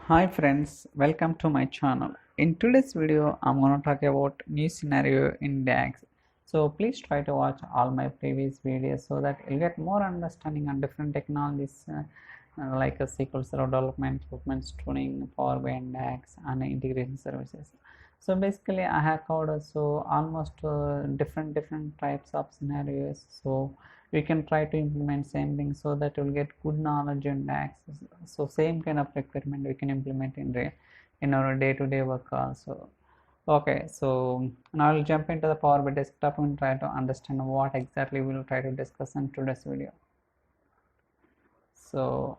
Hi friends, welcome to my channel. In today's video, I'm going to talk about new scenario in DAX. So please try to watch all my previous videos so that you'll get more understanding on different technologies like SQL Server development, movement tuning, Power BI and DAX, and integration services. So basically, I have covered almost different types of scenarios. So you can try to implement same thing so that you'll get good knowledge in DAX. So same kind of requirement we can implement in our day-to-day work also. Okay, so now I'll jump into the Power BI desktop and try to understand what exactly we'll try to discuss in today's video. So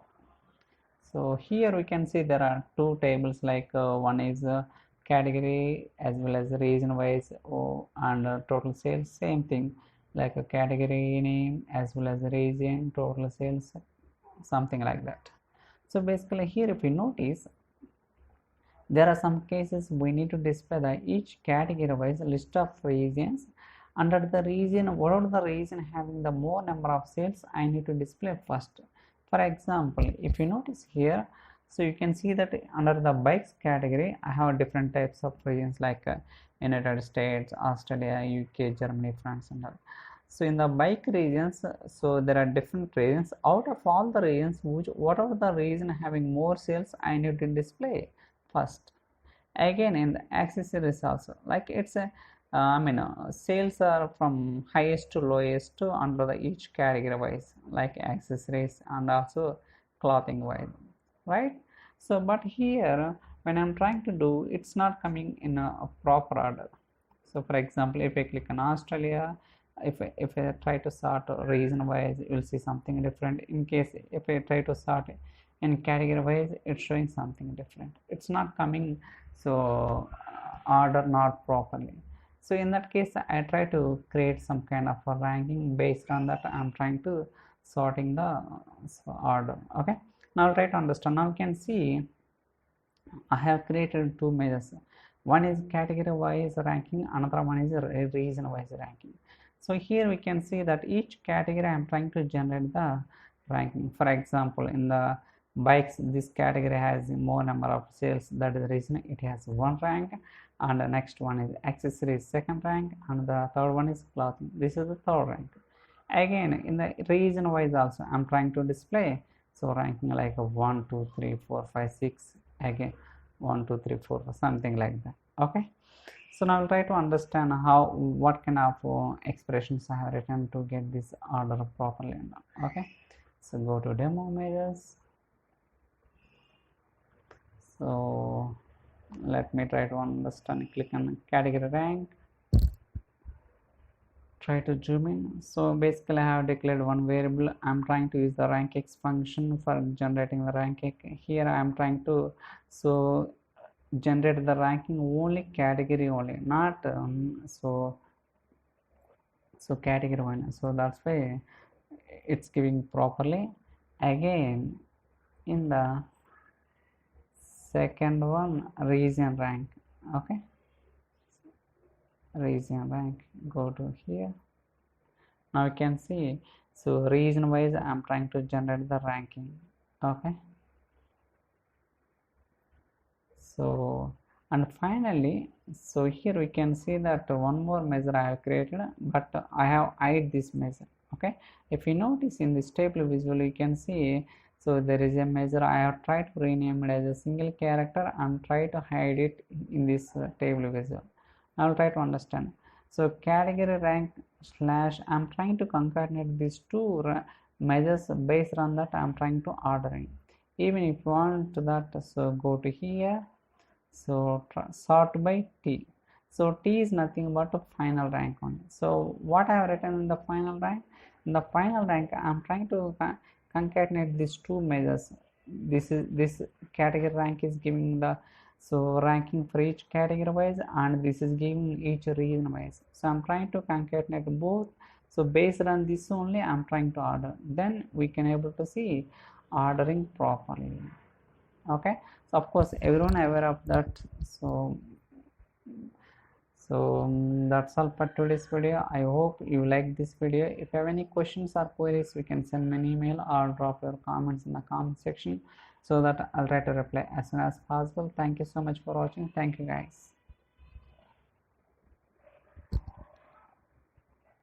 here we can see there are two tables, like one is category as well as region wise, and total sales, same thing, like a category name as well as region, total sales, something like that. So basically here if you notice, there are some cases we need to display the each category wise list of regions. Under the region, whatever the region having the more number of sales, I need to display first. For example, if you notice here, so you can see that under the bikes category, I have different types of regions like United States, Australia, UK, Germany, France, and all. So in the bike regions, so there are different regions. Out of all the regions, whatever the region having more sales, I need to display first. Again, in the accessories also, like it's a sales are from highest to lowest under the each category wise, like accessories and also clothing wise, right? So but here when I'm trying to do, it's not coming in a proper order. So for example, if I click on Australia, if I try to sort region wise, you'll see something different. In case if I try to sort in category wise, it's showing something different. It's not coming, so order not properly. So in that case, I try to create some kind of a ranking. Based on that, I'm trying to sorting the order. Okay, now I'll try to understand. Now you can see I have created two measures. One is category wise ranking, another one is region wise ranking. So here we can see that each category I am trying to generate the ranking. For example, in the bikes, this category has more number of sales, that is the reason it has one rank, and the next one is accessories, second rank, and the third one is clothing, this is the third rank. Again, in the region wise also I'm trying to display, so ranking like a 1 2 3 4 5 6, again 1 2 3 4, something like that. Okay, so now I'll try to understand what kind of expressions I have written to get this order properly. Okay, so go to demo measures. So let me try to understand. Click on category rank, try to zoom in. So basically I have declared one variable. I'm trying to use the rankx function for generating the ranking. Here I am trying to generate the ranking only category only, not so category one. So that's why it's giving properly. Again, in the second one, region rank. Okay, region rank, go to here. Now you can see, so region wise I'm trying to generate the ranking. Okay, so and finally, so here we can see that one more measure I have created, but I have hide this measure. Okay, if you notice in this table visual, you can see, so there is a measure I have tried to rename it as a single character and try to hide it in this table visual. I will try to understand. So category rank slash, I'm trying to concatenate these two measures. Based on that I'm trying to ordering. Even if you want that, so go to here, so sort by T. So T is nothing but a final rank only. So what I have written in the final rank? In the final rank, I am trying to concatenate these two measures. This category rank is giving the ranking for each category wise, and this is giving each region wise. So I'm trying to concatenate both. So based on this only I'm trying to order. Then we can able to see ordering properly. Okay, so of course everyone aware of that. So that's all for today's video. I hope you like this video. If you have any questions or queries, you can send me an email or drop your comments in the comment section. so that I'll try to reply as soon as possible. Thank you so much for watching. Thank you guys.